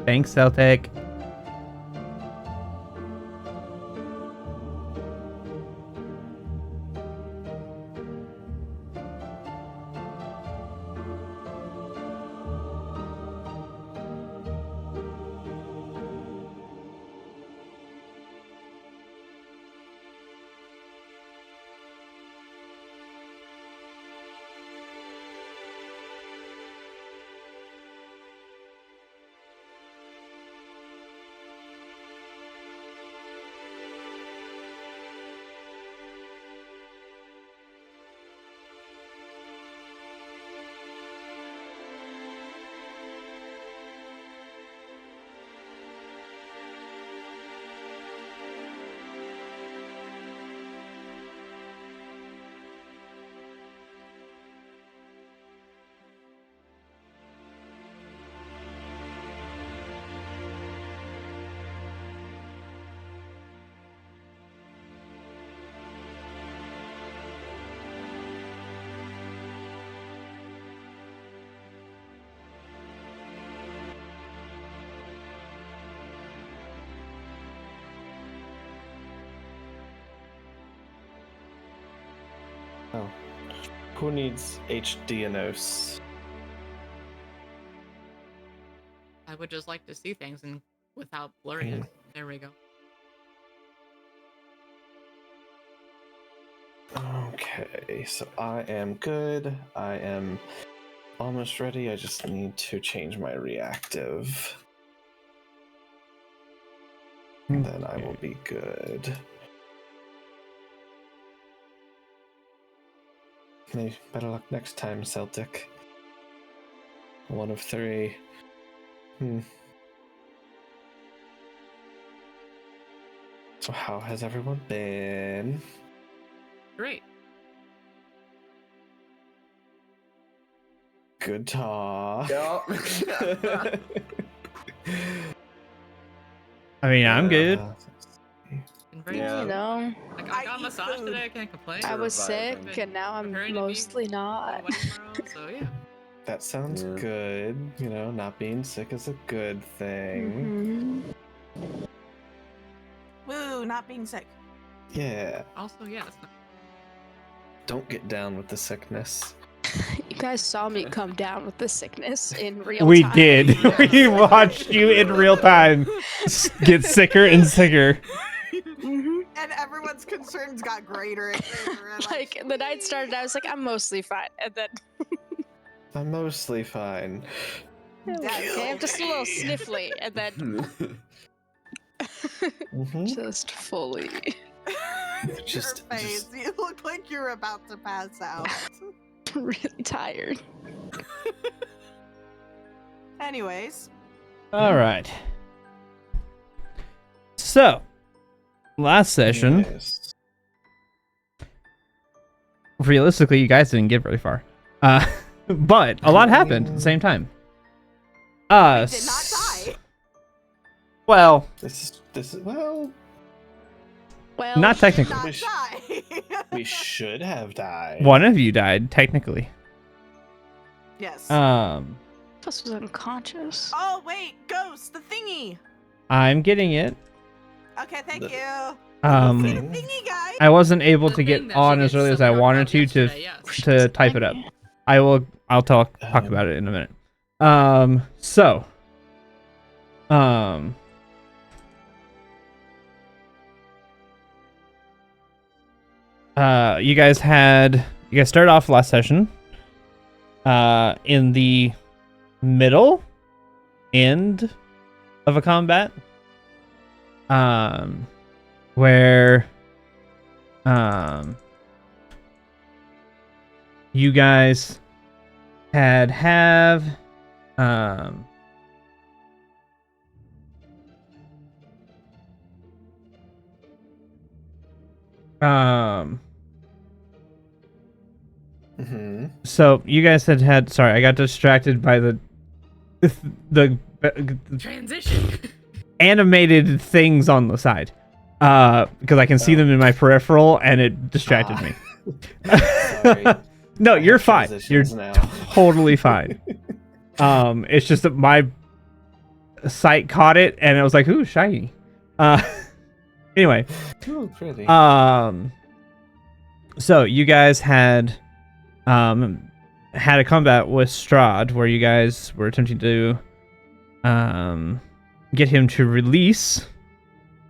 Thanks, Celtic. Oh. Who needs HDNOS? I would just like to see things and without blurring it. There we go. Okay, so I am good. I am almost ready. I just need to change my reactive. And then I will be good. Hey, better luck next time, Celtic. 1 of 3. So how has everyone been? Great. Good talk. Yep. I mean, I'm good. Yeah, you know, Like, I got a massage today. I can't complain. I was sick, Surviving. and now I'm Preparing to be mostly on not. a wedding tomorrow, so yeah. That sounds Yeah. good. You know, not being sick is a good thing. Woo, not being sick. Yeah. Also, yeah, it's not... Don't get down with the sickness. You guys saw me come down with the sickness in real We time. did. We watched you in real time get sicker and sicker. And everyone's concerns got greater and greater. And Like, the night started, I was like, I'm mostly fine. And then, I'm mostly fine. okay, I'm just a little sniffly. And then, just fully. Just- Your face. You look like you're about to pass out. really tired. Anyways. All right. So, last session, Yes. realistically, you guys didn't get very far. But a lot happened at the same time. I did not die. Well, This is well. Well, not technically. Not We sh- die. We should have died. One of you died, technically. Yes. Plus was unconscious. Oh wait, ghost, the thingy. I'm getting it. Okay, thank The- you. See Um, the thingy guy. I wasn't able The to get thing that on she as gets early as I something wanted about to yesterday, yes. to type it up. I'll talk about it in a minute. You guys started off last session in the middle end of a combat where you guys have so you guys had sorry, I got distracted by the Transition. animated things on the side because I can see them in my peripheral and it distracted me. Sorry. No, I you're have fine. You're transitions now. totally fine. It's just that my sight caught it, and it was like, ooh, shiny. Anyway, Ooh, pretty. so you guys had a combat with Strahd where you guys were attempting to get him to release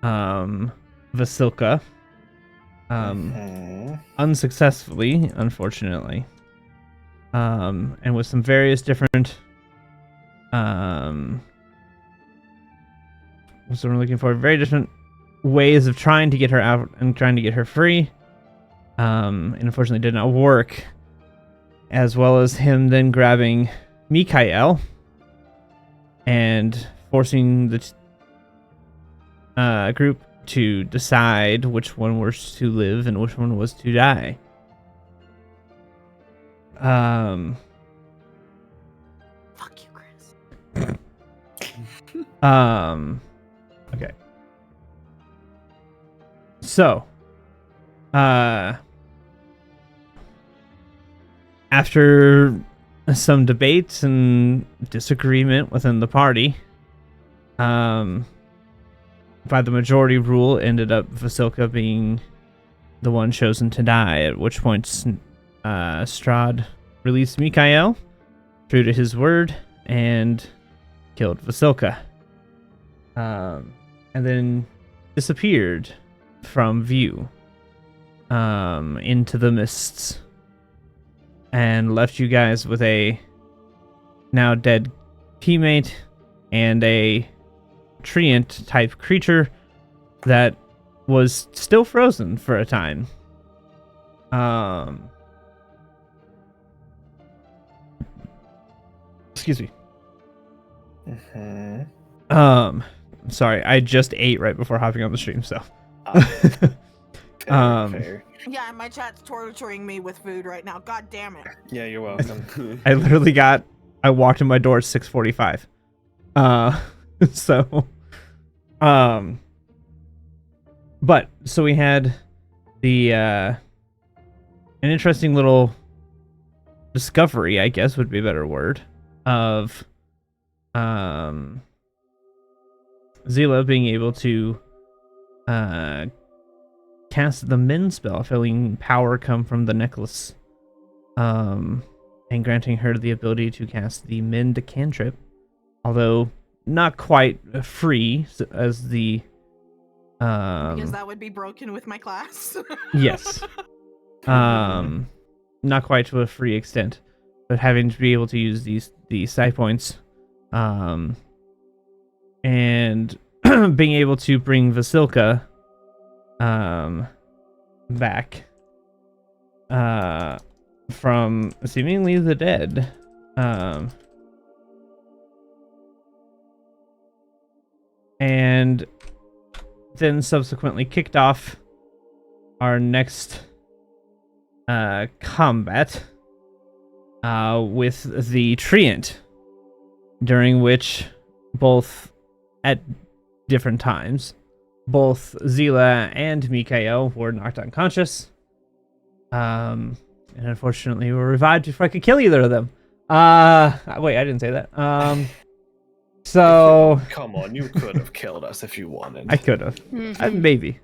Vasilka. Unsuccessfully, unfortunately. And with some various different what's what we're looking for? Very different ways of trying to get her out and trying to get her free. And unfortunately did not work. As well as him then grabbing Mikael and forcing the group to decide which one was to live and which one was to die. Fuck you, Chris. Okay. So, after some debates and disagreement within the party, by the majority rule, ended up Vasilka being the one chosen to die, at which point Strahd released Mikael, true to his word, and killed Vasilka. And then disappeared from view into the mists, and left you guys with a now dead teammate and a treant type creature that was still frozen for a time. Excuse me. Sorry, I just ate right before hopping on the stream, so. Fair. Yeah, my chat's torturing me with food right now. God damn it. Yeah, you're welcome. I walked in my door at 6:45. So, but so we had the an interesting little discovery, I guess would be a better word, of Zila being able to cast the Min spell, feeling power come from the necklace, and granting her the ability to cast the Min cantrip, although not quite free as the Because that would be broken with my class. yes, not quite to a free extent, but having to be able to use the psi points, and being able to bring Vasilka back from seemingly the dead. And then subsequently kicked off our next combat with the Treant, during which both at different times both Zila and Mikael were knocked unconscious, and unfortunately were revived before I could kill either of them. Wait, I didn't say that. So Come on, you could have killed us if you wanted. I could have, Mhm. maybe.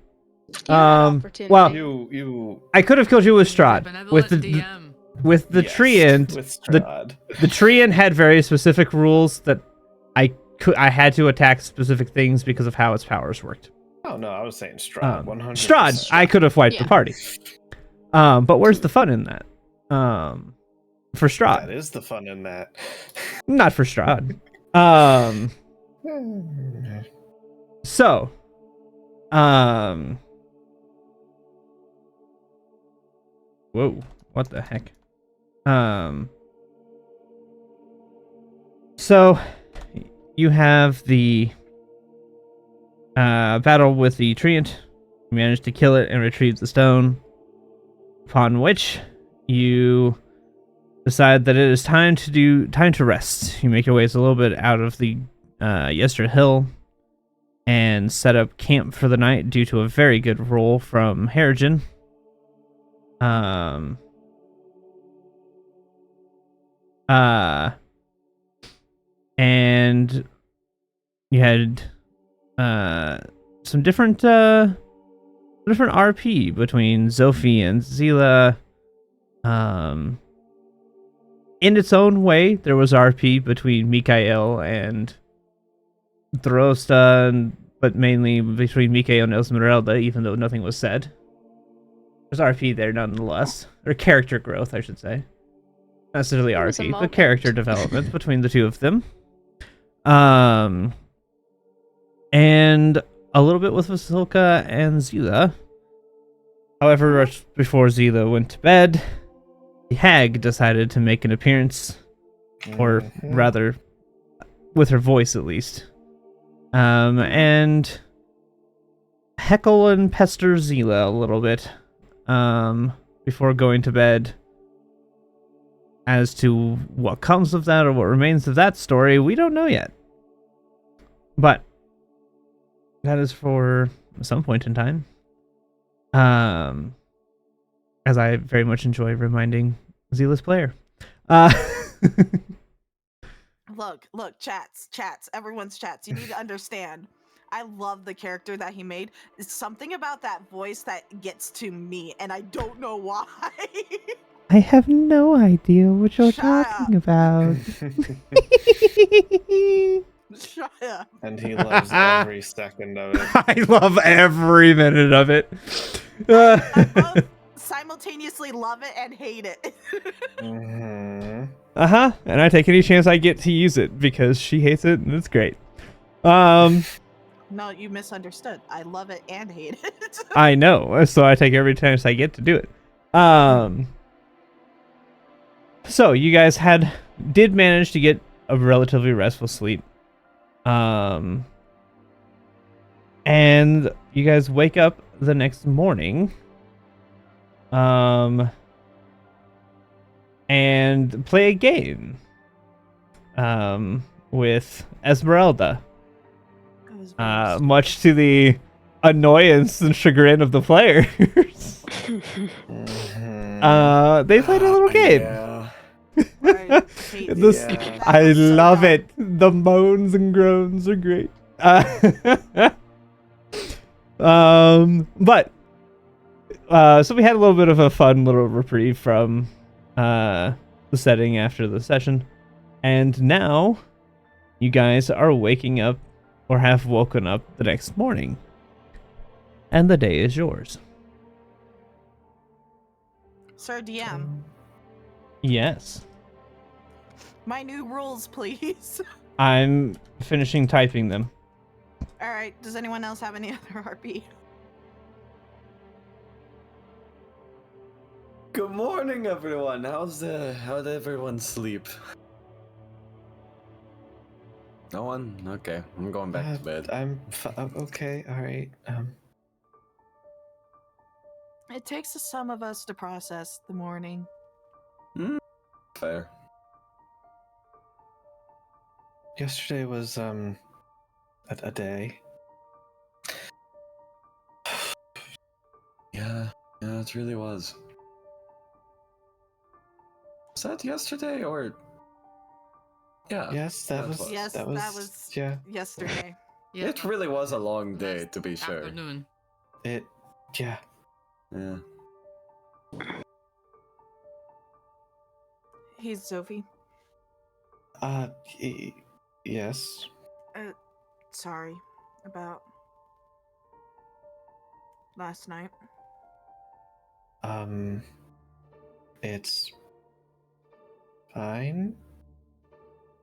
You had opportunity. Well, You I could have killed you with Strahd. Benevolent With the DM. with the yes, Treant, with Strahd. the Treant had very specific rules that I had to attack specific things because of how its powers worked. Oh no, I was saying Strahd. 100%. Strahd, I could have wiped the Yeah. party. But where's the fun in that? For Strahd, That is the fun in that. not for Strahd. So, whoa, what the heck? So you have the battle with the Treant. You manage to kill it and retrieve the stone, upon which you decide that it is time to rest. You make your ways a little bit out of the Yester Hill and set up camp for the night due to a very good roll from Harrigan. And you had some different RP between Zophie and Zila. In its own way, there was RP between Mikael and Drosta, but mainly between Mikael and Esmeralda, even though nothing was said. There's RP there nonetheless. Or character growth, I should say. Not necessarily There was a RP, but moment. character development between the two of them. And a little bit with Vasilka and Zila. However, just before Zila went to bed, the hag decided to make an appearance, or rather, with her voice at least, and heckle and pester Zila a little bit, before going to bed. As to what comes of that or what remains of that story, we don't know yet. But that is for some point in time. As I very much enjoy reminding Zila's player. Look, chats, everyone's chats. You need to understand. I love the character that he made. It's something about that voice that gets to me, and I don't know why. I have no idea what you're Shut talking up. about. Shut up. And he loves every second of it. I love every minute of it. I both simultaneously love it and hate it. Uh-huh. And I take any chance I get to use it because she hates it and it's great. No, you misunderstood. I love it and hate it. I know, so I take every chance I get to do it. So you guys did manage to get a relatively restful sleep. And you guys wake up the next morning. And play a game. With Esmeralda. Much to the annoyance and chagrin of the players. They played a little game. Yeah. I hate This, Yeah. I So love dumb. it. The moans and groans are great. So we had a little bit of a fun little reprieve from the setting after the session, and now you guys are waking up or have woken up the next morning, and the day is yours. Sir DM, Yes, my new rules, please. I'm finishing typing them. All right. Does anyone else have any other RP? Good morning, everyone. How'd everyone sleep? No one? Okay, I'm going back to bed. I'm okay. All right. It takes some of us to process the morning. Fair. Yesterday was a day. Yeah, it really was. Was that yesterday or? Yeah. Yes, that was. Yes, that was. Yeah. yesterday. Yeah, It really was a long day, last to be sure. afternoon. It. Yeah. Yeah. He's Sophie. Yes. Sorry about last night. It's fine.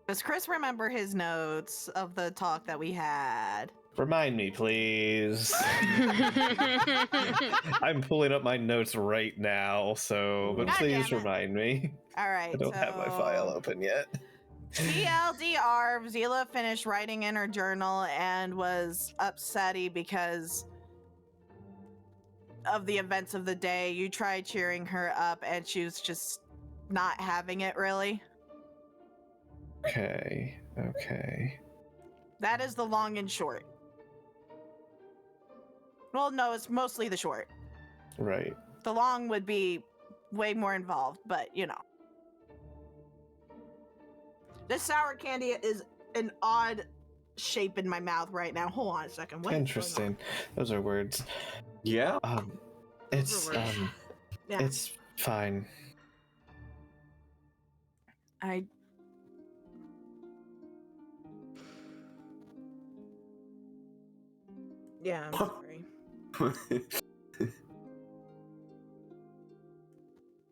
Does Chris remember his notes of the talk that we had? Remind me, please. I'm pulling up my notes right now, but God please damn it. remind me. All right. I don't have my file open yet. TLDR, Zila finished writing in her journal and was upsetty because of the events of the day. You tried cheering her up and she was just not having it, really. Okay. That is the long and short. Well, no, it's mostly the short. Right. The long would be way more involved, but you know. This sour candy is an odd shape in my mouth right now. Hold on a second. What is going on? Interesting. Those are words. Yeah. It's Words. Yeah. it's fine. Yeah, I'm sorry.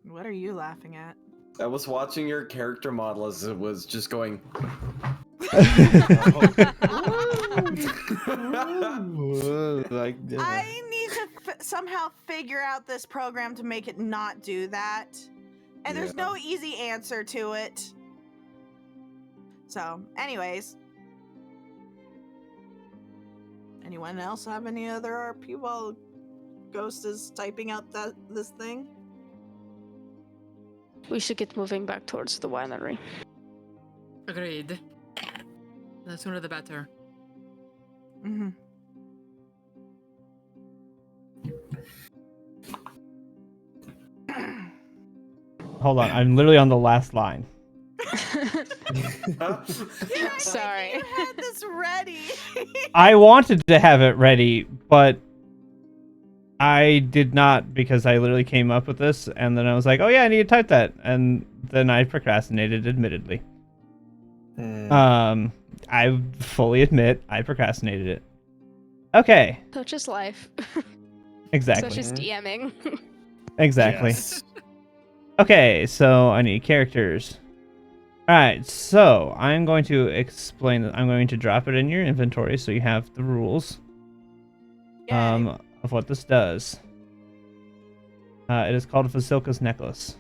What are you laughing at? I was watching your character model as it was just going. I need to somehow figure out this program to make it not do that. And there's Yeah. no easy answer to it. So, anyways. Anyone else have any other RP while Ghost is typing out this thing? We should get moving back towards the winery. Agreed. The sooner the better. Mm-hmm. Hold on, I'm literally on the last line. Sorry. You had this ready. I wanted to have it ready, but I did not because I literally came up with this, and then I was like, oh yeah, I need to type that, and then I procrastinated, admittedly. I fully admit I procrastinated it. Okay. Such is life. Exactly. Such is DMing. Exactly. Yes. Okay, so I need characters. Alright, so I'm going to explain that. I'm going to drop it in your inventory so you have the rules of what this does. It is called Vasilka's Necklace.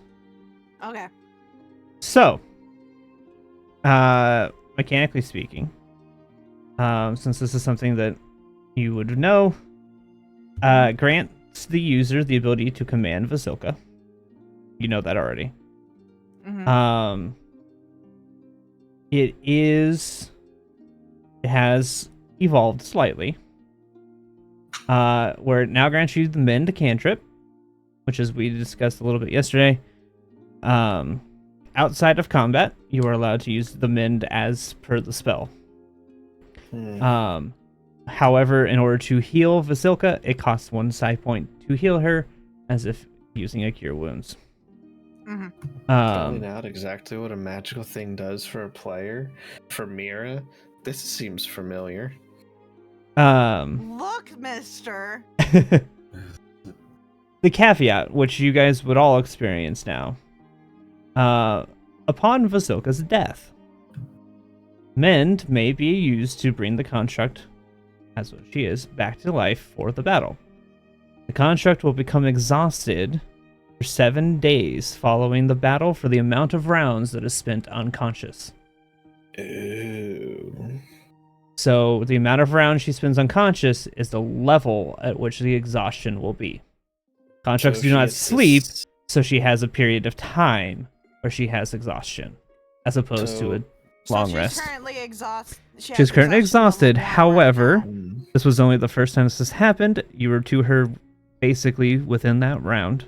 Okay. So, mechanically speaking, since this is something that you would know, grants the user the ability to command Vasilka. You know that already. Mm-hmm. It has evolved slightly, where it now grants you the Mend cantrip, which as we discussed a little bit yesterday. Outside of combat, you are allowed to use the Mend as per the spell. However, in order to heal Vasilka, it costs 1 psi point to heal her, as if using a Cure Wounds. Mm-hmm. Finding out exactly what a magical thing does for a player, for Mira, this seems familiar. Look, mister. The caveat, which you guys would all experience now, upon Vasilka's death, Mend may be used to bring the construct, as what she is, back to life for the battle. The construct will become exhausted for 7 days following the battle for the amount of rounds that is spent unconscious. Ooh. So the amount of rounds she spends unconscious is the level at which the exhaustion will be. Constructs do not sleep, so she has a period of time where she has exhaustion, as opposed to a long rest. Currently exhausted. She's currently exhausted. However, this was only the first time this has happened. You were to her basically within that round,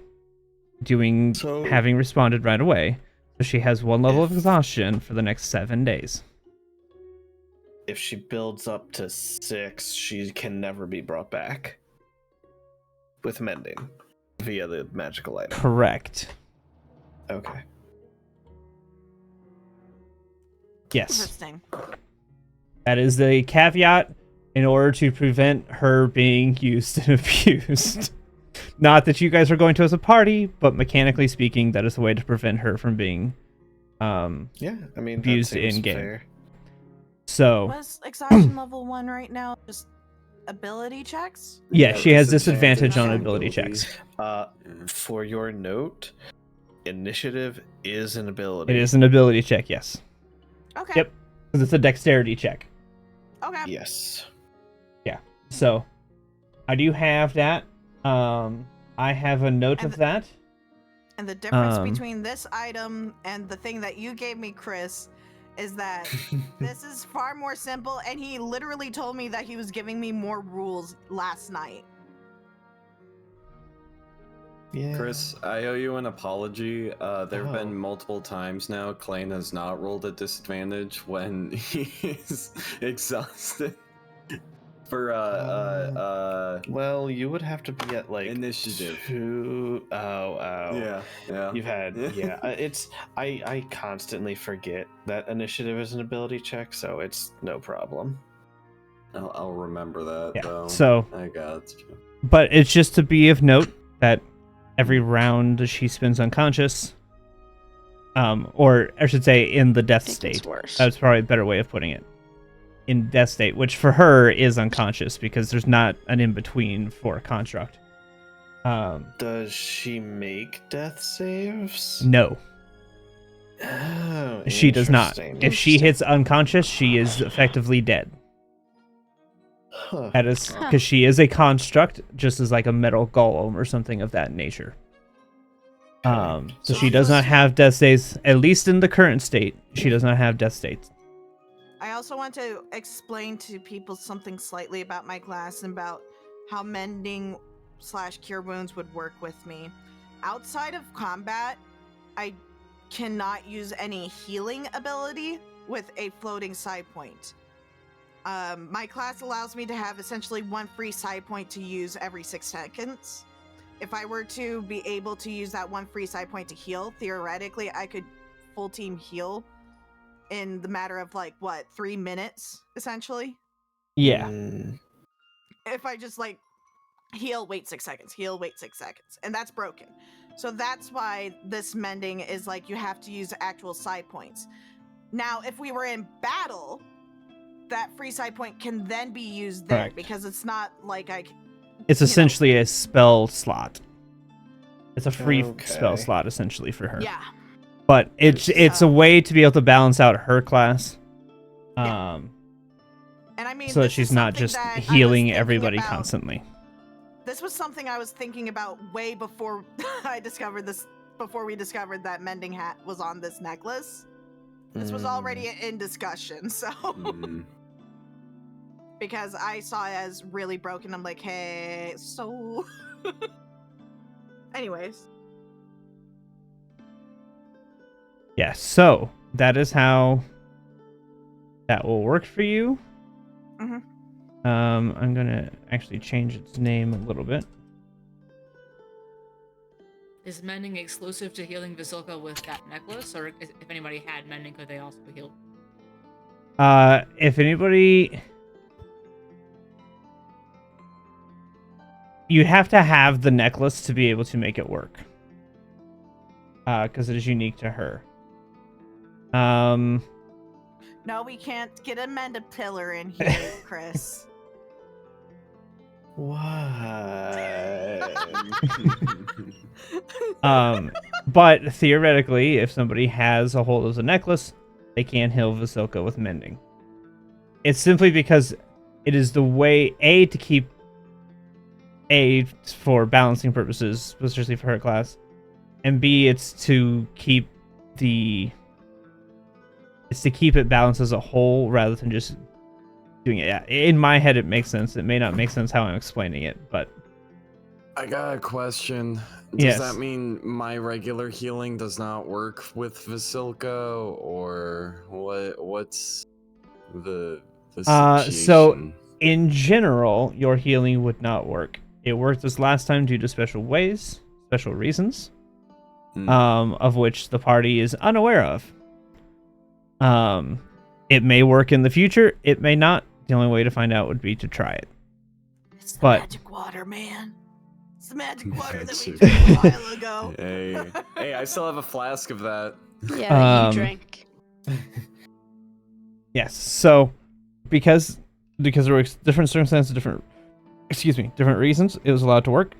having responded right away. So she has 1 level of exhaustion for the next 7 days. If she builds up to 6, she can never be brought back with mending via the magical item. Correct. Okay. Yes. Interesting. That is the caveat in order to prevent her being used and abused. Not that you guys are going to as a party, but mechanically speaking, that is a way to prevent her from being Yeah, I mean, abused that seems in game. fair. So, Was exhaustion level 1 right now just ability checks? yeah, Yeah, she has disadvantage disadvantage on on ability abilities. checks. For your note, initiative is an ability. It is an ability check, yes. Okay. Yep. Because it's a dexterity check. Okay. Yes. So, I do have that. I have a note And of that. And the difference Um, between this item and the thing that you gave me, Chris, is that this is far more simple, and he literally told me that he was giving me more rules last night. Yeah. Chris, I owe you an apology. There have Oh. been multiple times now Klain has not rolled at disadvantage when he's exhausted. For Well, you would have to be at like initiative. 2. Oh. Yeah. You've had it's I constantly forget that initiative is an ability check, so it's no problem. I'll remember that Yeah, though. so- I got you. But it's just to be of note that every round she spends unconscious, or I should say in the death I think state. it's worse. That's probably a better way of putting it. In death state, which for her is unconscious because there's not an in-between for a construct. Does she make death saves? No, Oh, she does not. interesting. If she hits unconscious, she is effectively dead. Huh. That is because she is a construct, just as like a metal golem or something of that nature. So So she does not have death states, at least in the current state. She does not have death states. I also want to explain to people something slightly about my class and about how mending / cure wounds would work with me. Outside of combat, I cannot use any healing ability with a floating side point. My class allows me to have essentially 1 free side point to use every 6 seconds. If I were to be able to use that 1 free side point to heal, theoretically, I could full team heal in the matter of 3 minutes, essentially. Yeah. If I just heal, wait 6 seconds, heal, wait 6 seconds, and that's broken. So that's why this mending is you have to use actual side points. Now, if we were in battle, that free side point can then be used there. Correct. Because it's not It's essentially a spell slot. It's a free Okay. spell slot essentially for her. yeah. But it's a way to be able to balance out her class. And I mean, So that this she's is not something just that I was healing thinking everybody about- constantly. This was something I was thinking about way before I discovered this. Before we discovered that mending hat was on this necklace, this was already in discussion. So Mm. because I saw it as really broken, I'm like, hey, so. Anyways, Yeah, so that is how that will work for you. Mhm. I'm gonna actually change its name a little bit. Is mending exclusive to healing Vasilka with that necklace, or if anybody had mending, could they also heal? If anybody, you have to have the necklace to be able to make it work. Because it is unique to her. no, we can't get a mend pillar in here, Chris. Why? But theoretically, if somebody has a hold of the necklace, they can heal Vasilka with mending. It's simply because it is the way to keep for balancing purposes, especially for her class, and B, it's to keep it balanced as a whole rather than just doing it. Yeah, in my head it makes sense. It may not make sense how I'm explaining it, but I got a question. Does Yes. that mean my regular healing does not work with Vasilka, or what's the so situation? in general, your healing would not work. It worked this last time due to special reasons, of which the party is unaware of. It may work in the future. It may not. The only way to find out would be to try it. It's the But- magic water, man. It's the magic water that we Magic. drank a while ago. Hey, I still have a flask of that. Yeah, that Um, you drank. Yes. So, because there were different circumstances, different reasons, it was allowed to work.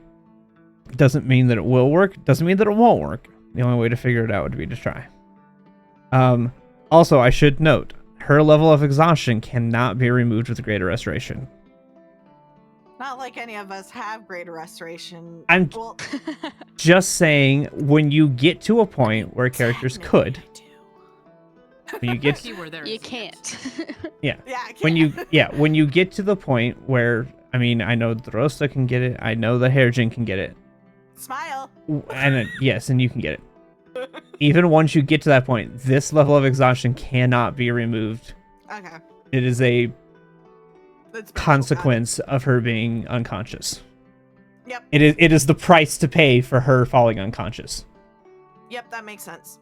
Doesn't mean that it will work. Doesn't mean that it won't work. The only way to figure it out would be to try. Also, I should note, her level of exhaustion cannot be removed with Greater Restoration. Not like any of us have greater restoration. I'm Well, just saying, when you get to a point where characters technically could, I do. when you get Keyword there. You is can't. Yeah, I when can't. when you get to the point where, I mean, I know the Rosta can get it, I know the Hairjin can get it. Smile. Yes, and you can get it. Even once you get to that point, this level of exhaustion cannot be removed. Okay. It is a That's consequence of her being unconscious. Yep. It is the price to pay for her falling unconscious. Yep, that makes sense.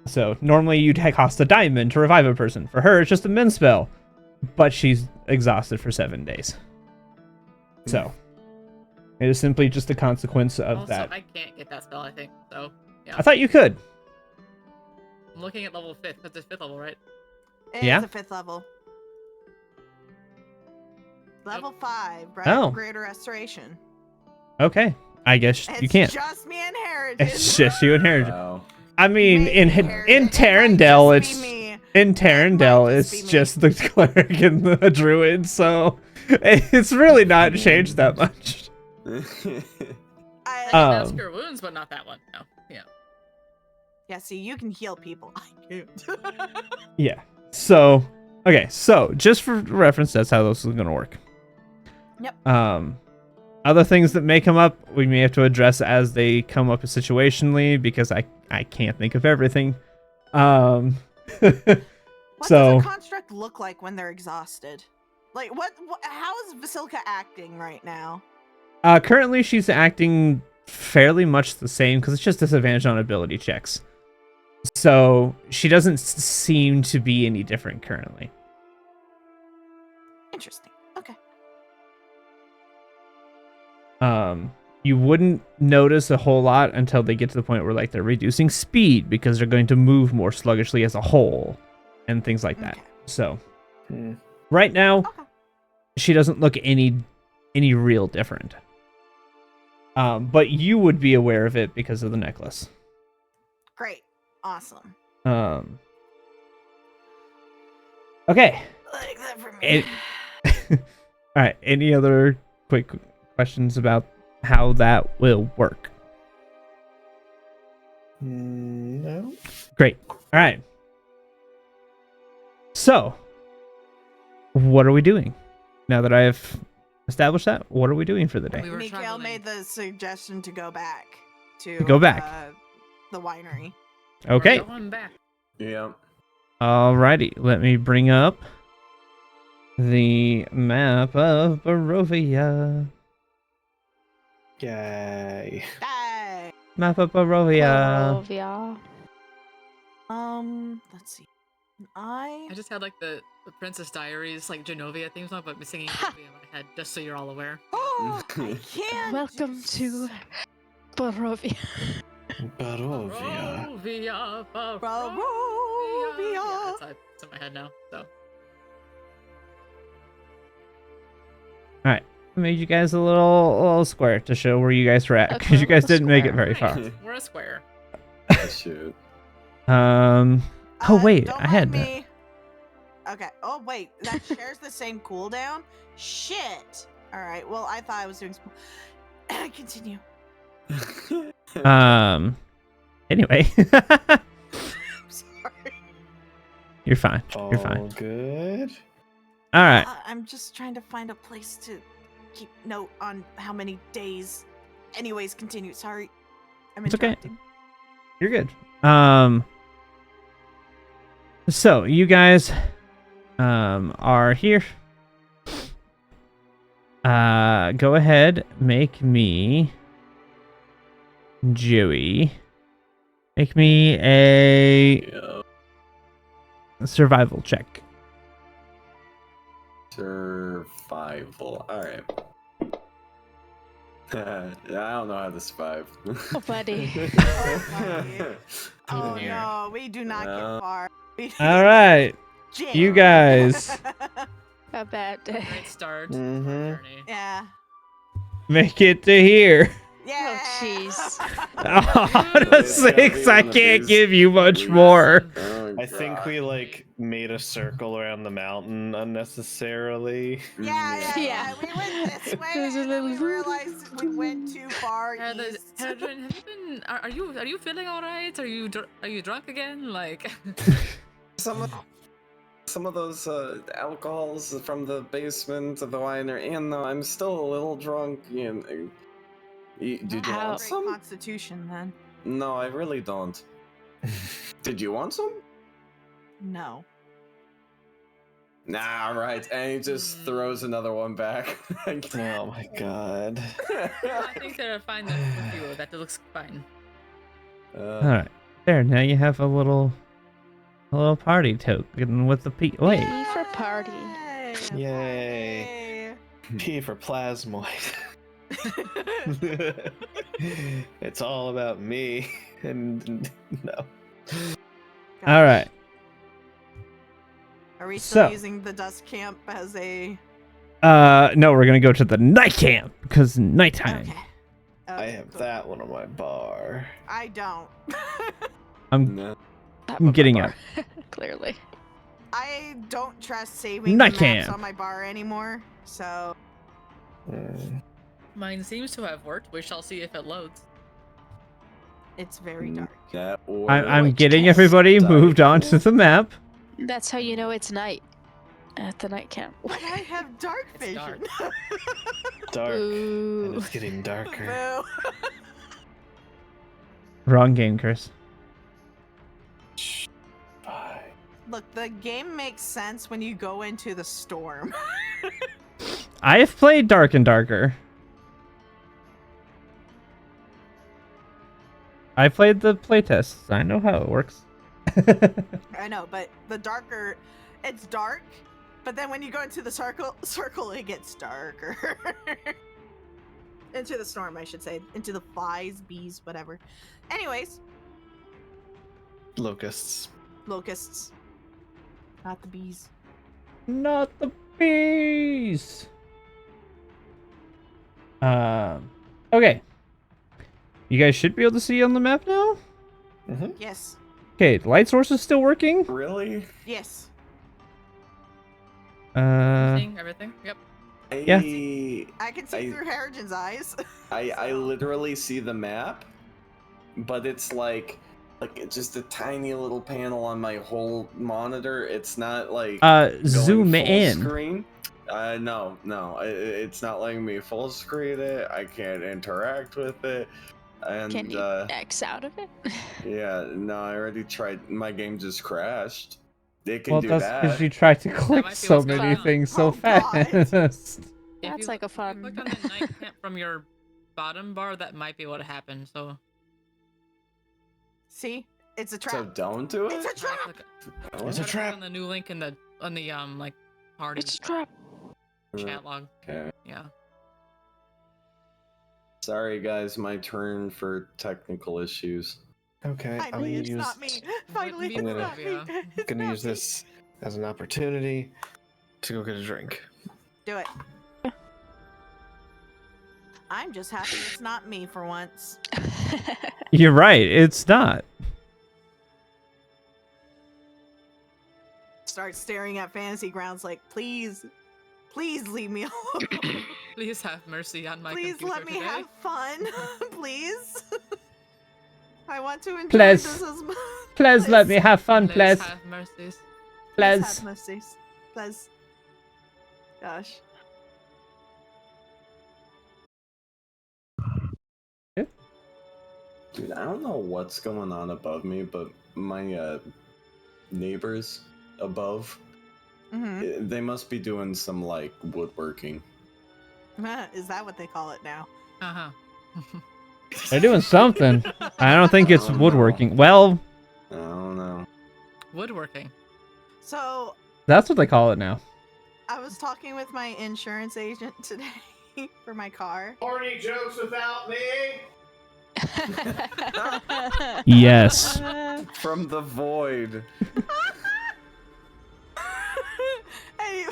So normally you'd cost a diamond to revive a person. For her, it's just a min spell, but she's exhausted for 7 days. So it is simply just a consequence of Also, that. I can't get that spell, I think. So, yeah. I thought you could. I'm looking at level 5th. That's 5th level, right? It's Yeah? a 5th level. Level 5, Oh. Greater Restoration. Okay, I guess you can't. It's just me and Heritage. It's just you and Heritage. Wow. I mean, Maybe in Heritage. Tarandel, It might it's just be me. in Tarandel, just be it's me. just the cleric and the druid. So it's really not changed that much. I I, can ask Um, your wounds, but not that one. No. Yeah. yeah, see, you can heal people. I can't. Yeah. So okay. So just for reference, that's how this is gonna work. Yep. Other things that may come up, we may have to address as they come up situationally because I can't think of everything. What So does a construct look like when they're exhausted? Like, how is Vasilka acting right now? currently she's acting fairly much the same because it's just disadvantage on ability checks. So she doesn't seem to be any different currently. Interesting. Okay. You wouldn't notice a whole lot until they get to the point where like they're reducing speed because they're going to move more sluggishly as a whole and things like that. Okay. So Hmm. right now Okay. she doesn't look any real different. But you would be aware of it because of the necklace. Great. Awesome. Okay. Like that for me. It- All right. Any other quick questions about how that will work? No. Great. All right. So, what are we doing? Now that I have established that, what are we doing for the day? We were Mikael traveling. made the suggestion to go back to Go back. The winery. Okay. We're going back. Yeah. Alrighty. Let me bring up the map of Barovia. Yay. Hey. Map of Barovia. Barovia. Let's see. I I just had like the Princess Diaries, like Genovia theme song, but I'm singing Genovia in my head, just so you're all aware. Oh, I can't. Welcome to Barovia. Barovia. Barovia, Barovia. Yeah, it's in my head now. So I made you guys a little square to show where you guys were at because you guys didn't make it very far. nice. We're a square. Shoot. Oh wait, don't I had mind me. Okay. Oh wait, that shares the same cooldown. Shit. All right. Well, I thought I was doing. Continue. Anyway, I'm sorry. you're fine. You're All fine. good. All right. I'm just trying to find a place to keep note on how many days. Anyways, continue. Sorry. I'm It's okay. interrupting. You're good. So you guys are here. Go ahead, make me Joey. Make me a Yeah. survival check. Survival. Alright. I don't know how to survive. Oh, buddy. Oh dear. no, we do not No. get far. All right, Jam. you guys A bad day. Great start. Mhm. To our journey. Yeah. make it to here. Yeah. jeez. On a It's 6, gotta I be one of can't these- give you much more. Oh, I think God. we like made a circle around the mountain unnecessarily. Yeah. Yeah. We went this way, There's a and then we little- realized we went too far Hadrian, east. have you been? Are you feeling all right? Are you drunk again? Like, Some of those alcohols from the basement of the winery, and though I'm still a little drunk, Did you How? want Great some? constitution, then. No, I really don't. Did you want some? No. Nah, right. And he just throws another one back. Oh my god. I think they're fine with you. That looks fine. All right, there. Now you have a little party token with the Wait, P for party. Yay. P for plasmoid. It's all about me. And no. all right. Are we still So- using the dust camp as a? No, we're gonna go to the night camp because nighttime. Okay. I have that one on my bar. I don't. I'm No. I'm getting up. Clearly. I don't trust saving Night the maps camp. on my bar anymore. So Mm. Mine seems to have worked. We shall see if it loads. it's very dark. That or I'm Which getting test everybody die. moved onto the map. That's how you know it's night at the night camp. But I have dark It's vision. Dark. And Ooh. it's getting darker. Boo. Wrong game, Curse. Bye. Look, the game makes sense when you go into the storm. I've played Dark and Darker. I played the playtests. I know how it works. I know, but the darker, it's dark. But then when you go into the circle, it gets darker. Into the storm, I should say. Into the flies, bees, whatever. Anyways, Locusts. locusts, not the bees. Not the bees. Okay. You guys should be able to see on the map now. Mm-hmm. Yes, Okay, the light source is still working. Really? yes. Everything? Yep. Yeah. I can see through Harrigan's eyes. I literally see the map, but it's like just a tiny little panel on my whole monitor. It's not like going Zoom full in. screen. No, it's not letting me full screen it. I can't interact with it. And Can you X out of it? yeah, no, I already tried. My game just crashed. It can Well, do that's that. because you tried to click might be so what's going many on. things so Oh, God. fast. That's If like a if fun- you clicked on the night camp from your bottom bar, that might be what happened. So See, it's a So trap. don't do it. It's a trap. click, It's a try to click trap. on the new link in the like party It's a trap. chat log. Okay. Yeah. Sorry, guys. My turn for technical issues. Okay. I'm Finally, gonna it's use, not me. Finally, me it's too, not me. yeah. It's gonna not use me. this as an opportunity to go get a drink. Do it. I'm just happy it's not me for once. You're right. It's not. Start staring at Fantasy Grounds like, please, please leave me alone. Please have mercy on my Please computer let me today. have fun. Please. I want to enjoy Please. this as much. Please let me have fun, Please please. have mercies. Please Please. have mercies. Please. Gosh. Dude, I don't know what's going on above me, but my neighbors above, Mm-hmm. they must be doing some like woodworking. Is that what they call it now? Uh huh. They're doing something. I don't think it's Oh, no. woodworking. Well, I don't know. Woodworking. So that's what they call it now. I was talking with my insurance agent today for my car. Horny jokes without me. Yes. From the void. Anyway.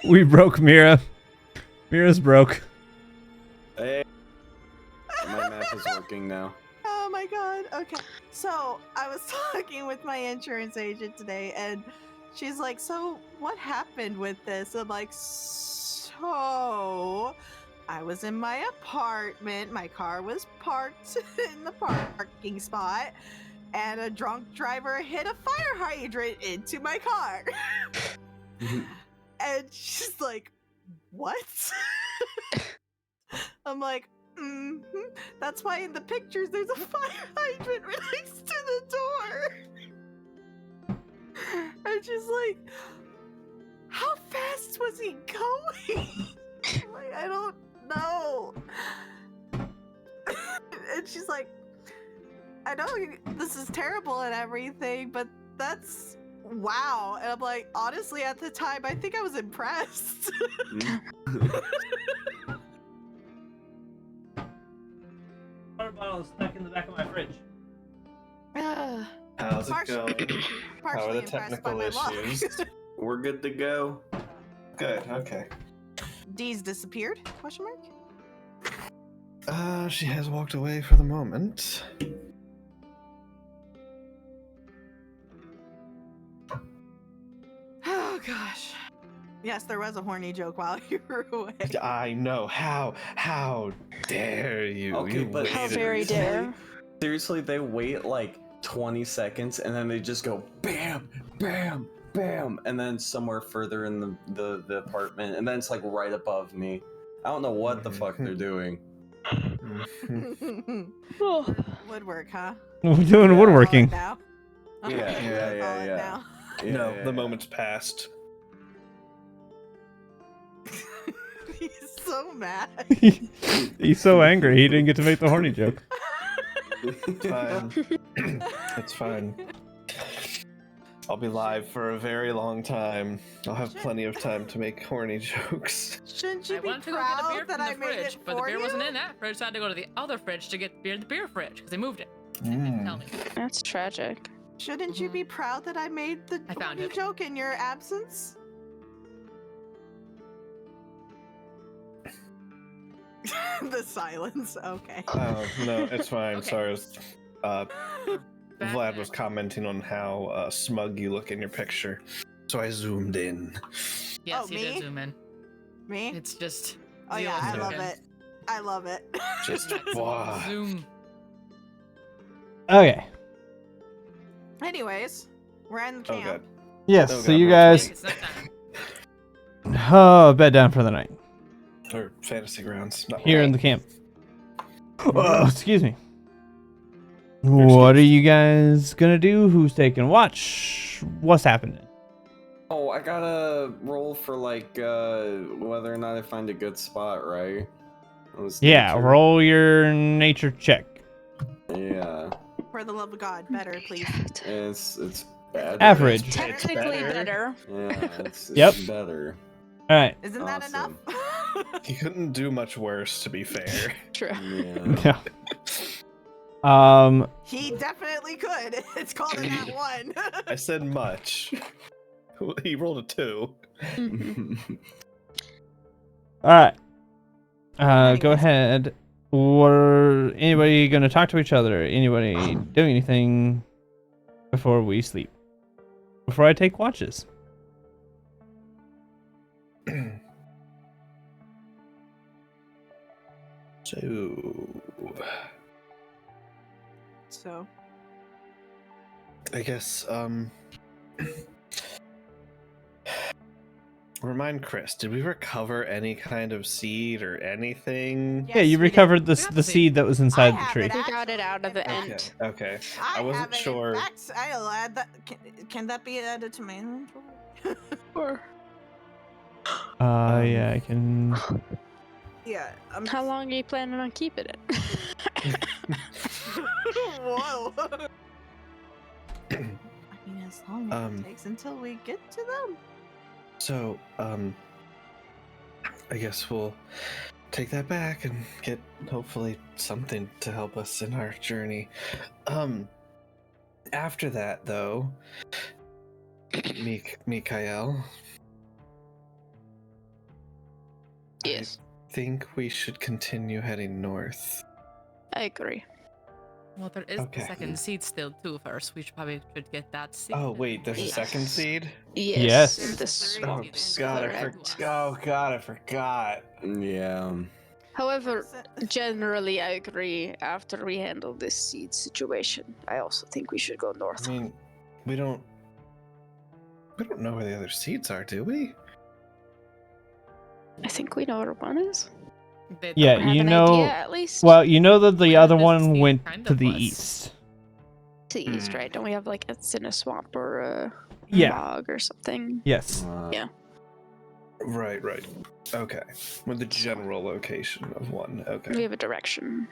We broke Mira. Mira's broke. Hey. My map is working now. Oh my god. Okay. So I was talking with my insurance agent today and she's like, so what happened with this? I'm like, so I was in my apartment. My car was parked in the parking spot and a drunk driver hit a fire hydrant into my car. And she's like, what? I'm like, hmm That's why in the pictures there's a fire hydrant right next to the door. And she's like, how fast was he going? I'm like, I don't know. And she's like, I know this is terrible and everything, but that's wow. And I'm like, honestly, at the time, I think I was impressed. Water bottle is stuck in the back of my fridge. How's it going? How are Partially the impressed by technical my luck. issues? We're good to go. Good. Okay. D's disappeared? Question mark. She has walked away for the moment. Oh gosh. Yes, there was a horny joke while you were away. I know. How dare you? Okay, You but How waited. very dare. Seriously, they wait like 20 seconds and then they just go bam, bam, bam, and then somewhere further in the apartment, and then it's like right above me. I don't know what the fuck they're doing. Woodwork, huh? We're doing Yeah. woodworking. Now. Yeah, yeah, Call it yeah. now. No, Yeah, the yeah. moment's passed. He's so mad. He's so angry he didn't get to make the horny joke. It's fine. It's fine. I'll be live for a very long time. I'll have plenty of time to make horny jokes. Shouldn't you I be wanted to go get a beer proud that from I the made fridge, it but the for beer you? wasn't in that fridge, so I had to go to the other fridge to get beer in the beer fridge because they moved it. They didn't tell me. That's tragic. Shouldn't you be proud that I made the I found horny it. joke in your absence? The silence. Okay. Oh, no, it's fine. Okay. Sorry. Back Vlad then. was commenting on how smug you look in your picture. So I zoomed in. Yes, Oh, he me? did zoom in. Me? It's just. Oh yeah, I zero love seconds. it. I love it. Just Maximum wow. zoom. Okay. Anyways, we're in the Oh, camp. God. Yes, Oh, so God, you we're guys, It's nighttime. bed down for the night. Or fantasy grounds. Not Here in the Right. camp. Mhm. Oh, excuse me. What are you guys gonna do? Who's taking watch? What's happening? Oh, I gotta roll for like whether or not I find a good spot, right? It was Yeah, nature. roll your nature check. Yeah, For the love of God, better, please. it's bad. Average. It's Technically better. better. Yeah, it's Yep. better. All right. Isn't that enough? He couldn't do much worse, to be fair. True. Yeah. Yeah. He definitely could. It's called a nat one. I said much. He rolled a 2. All right. Go Anyways. ahead. Or anybody gonna talk to each other? Anybody doing anything before we sleep? Before I take watches? So, So, I guess, remind Chris, did we recover any kind of seed or anything? Yeah, you yes, we did. recovered the We got the the seed seed. that was inside the have tree. it, We got it out of the actually. end. Okay. I I wasn't have it. sure. In fact, I'll add that. Can that be added to my inventory? Or Yeah, I can. Yeah. how long are you planning on keeping it? Whoa. I mean, as long as Um, it takes until we get to them. So, I guess we'll take that back and get hopefully something to help us in our journey. After that, though, Mikael, Yes, I think we should continue heading north. I agree. Well, there is Okay. the second seed still too. First, we should probably get that seed. Oh wait, there's a Yes. second seed. Yes. In the Three Oh seeds. God, correct. Oh God, I forgot. Yeah. However, generally, I agree. After we handle this seed situation, I also think we should go I north. mean, we don't know where the other seeds are, do we? I think we know where one is. They Yeah, don't. Have you an know. idea at least? Well, you know that the Where other this one team went kind to of the was. east. to the east, right? Don't we have like it's in a swamp or a Yeah. bog or something? Yes. Yeah. Right, right. Okay. With the general location of one. We Okay. have a direction.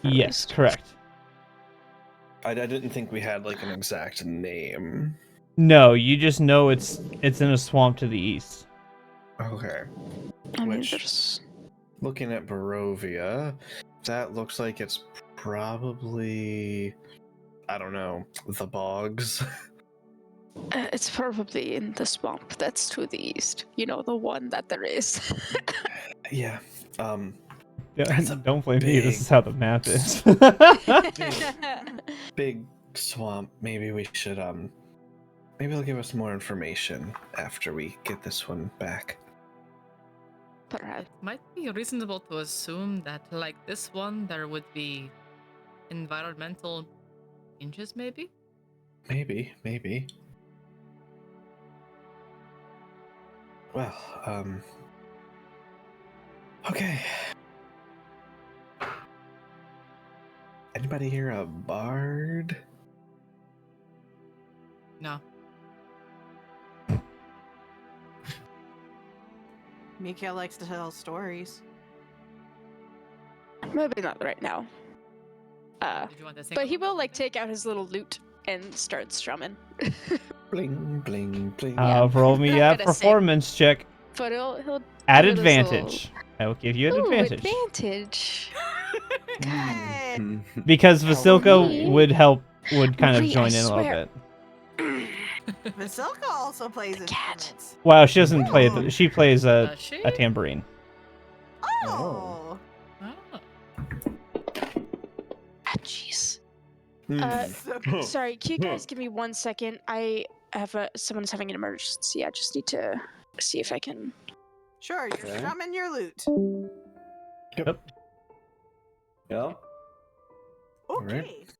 at Yes, least. correct. I didn't think we had like an exact name. No, you just know it's in a swamp to the east. Okay. I mean, Which- there's Looking at Barovia, that looks like it's probably, I don't know, the bogs. it's probably in the swamp that's to the east. You know, the one that there is. Yeah. That's a Don't blame me. This big- is how the map is. Big swamp. Maybe we should maybe they'll give us more information after we get this one back. Perhaps. It might be reasonable to assume that, like this one, there would be environmental changes, maybe? Maybe. Well, okay. Anybody here a bard? No. Mikael likes to tell stories. Maybe not right now. Did you want to think But he about will like something? take out his little lute and start strumming. Bling, bling, bling. Yeah. Roll me Not a gonna sing. performance check But he'll at do it as a little- advantage. I will give you an Ooh, advantage advantage. Hey. because me. Vasilka would kind of Marie, join I in a little swear. bit. Vasilka also plays The cat. instruments. Wow, she doesn't play. Oh. She plays a Does she? tambourine. Oh. Oh. Ah, jeez. Hmm. Sorry, can you guys give me 1 second? I have someone's having an emergency. I just need to see if I can. Sure, you're Okay. strumming your lute. Yeah. Okay. Alright.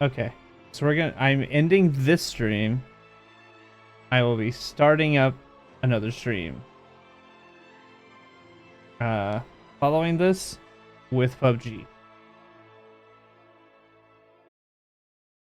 Okay. So I'm ending this stream. I will be starting up another stream. Following this with PUBG.